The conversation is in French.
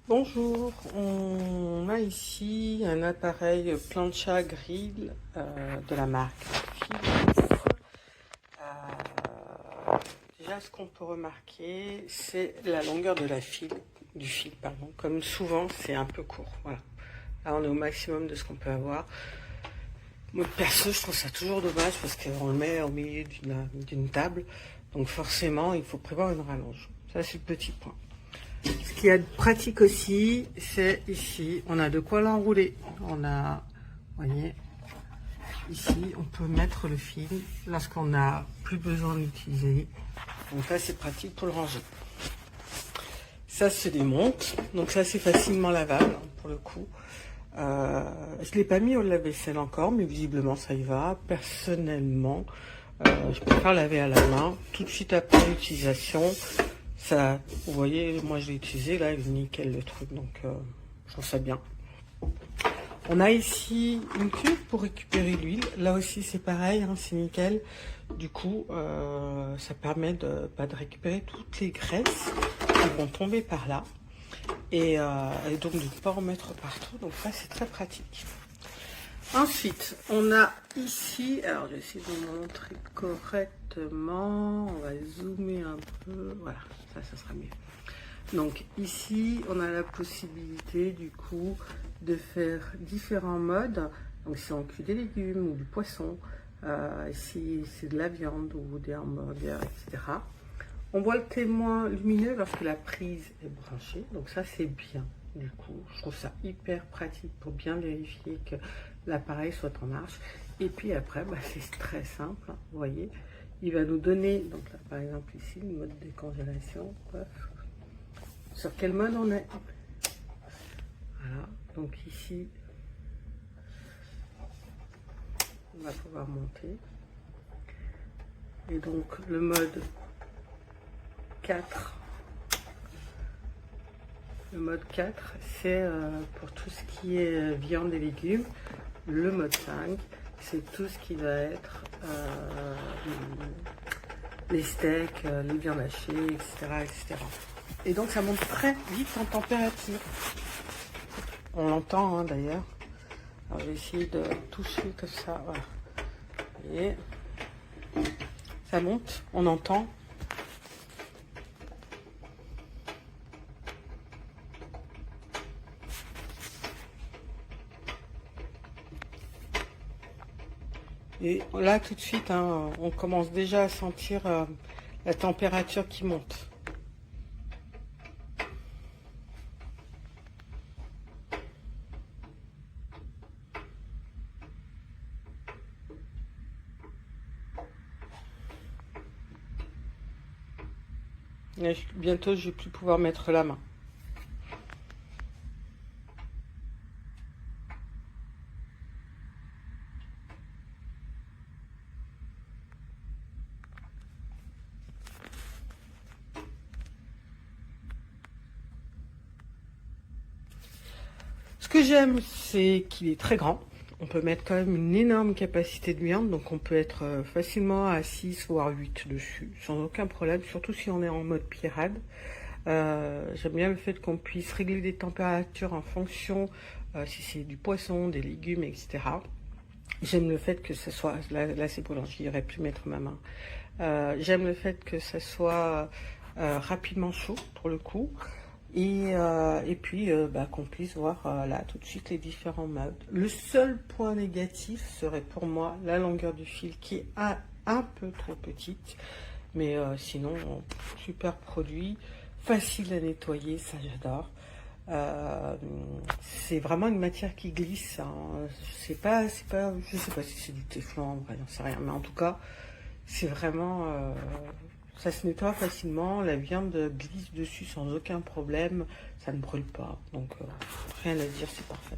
Bonjour, on a ici un appareil plancha grill de la marque Philips. Déjà, ce qu'on peut remarquer, c'est la longueur de du fil. Comme souvent, c'est un peu court. Voilà. Là, on est au maximum de ce qu'on peut avoir. Moi, perso, je trouve ça toujours dommage parce qu'on le met au milieu d'une table. Donc forcément, il faut prévoir une rallonge. Ça, c'est le petit point. Ce qu'il y a de pratique aussi, c'est ici, on a de quoi l'enrouler. On a, vous voyez, ici, on peut mettre le fil lorsqu'on n'a plus besoin de l'utiliser. Donc là, c'est pratique pour le ranger. Ça se démonte, donc ça, c'est facilement lavable, pour le coup. Je ne l'ai pas mis au lave-vaisselle encore, mais visiblement, ça y va. Personnellement, je préfère laver à la main, tout de suite après l'utilisation. Ça, vous voyez, moi je l'ai utilisé, là il est nickel le truc, donc je trouve ça bien. On a ici une cuve pour récupérer l'huile, là aussi c'est pareil, hein, c'est nickel. Du coup, ça permet de récupérer toutes les graisses qui vont tomber par là et donc de ne pas en mettre partout, donc ça c'est très pratique. Ensuite, on a ici, alors je vais essayer de vous montrer correctement, on va zoomer un peu, voilà, ça sera mieux. Donc ici, on a la possibilité du coup de faire différents modes, donc si on cuit des légumes ou du poisson, si c'est de la viande ou des hamburgers, etc. On voit le témoin lumineux lorsque la prise est branchée, donc ça c'est bien. Du coup, je trouve ça hyper pratique pour bien vérifier que l'appareil soit en marche. Et puis après, c'est très simple, hein, vous voyez. Il va nous donner, donc là par exemple ici, le mode décongélation. Sur quel mode on est. Voilà, donc ici, on va pouvoir monter. Et donc le mode 4. Le mode 4, c'est pour tout ce qui est viande et légumes. Le mode 5, c'est tout ce qui va être les steaks, les viandes hachées, etc. Et donc ça monte très vite en température. On l'entend hein, d'ailleurs. Alors je vais essayer de toucher comme ça. Voilà. Et ça monte, on entend. Et là, tout de suite, hein, on commence déjà à sentir la température qui monte. Et bientôt, je vais plus pouvoir mettre la main. Ce que j'aime, c'est qu'il est très grand. On peut mettre quand même une énorme capacité de viande, donc on peut être facilement à 6 voire 8 dessus, sans aucun problème, surtout si on est en mode pirate. J'aime bien le fait qu'on puisse régler des températures en fonction si c'est du poisson, des légumes, etc. J'aime le fait que ce soit, là c'est brûlant, je n'irais plus mettre ma main. J'aime le fait que ça soit rapidement chaud pour le coup. Et puis qu'on puisse voir là tout de suite les différents modes. Le seul point négatif serait pour moi la longueur du fil qui est un peu trop petite. Mais sinon, super produit, facile à nettoyer, ça j'adore. C'est vraiment une matière qui glisse. Hein. C'est pas, je sais pas si c'est du téflon, j'en sais rien. Mais en tout cas, c'est vraiment... ça se nettoie facilement, la viande glisse dessus sans aucun problème, ça ne brûle pas, donc rien à dire, c'est parfait.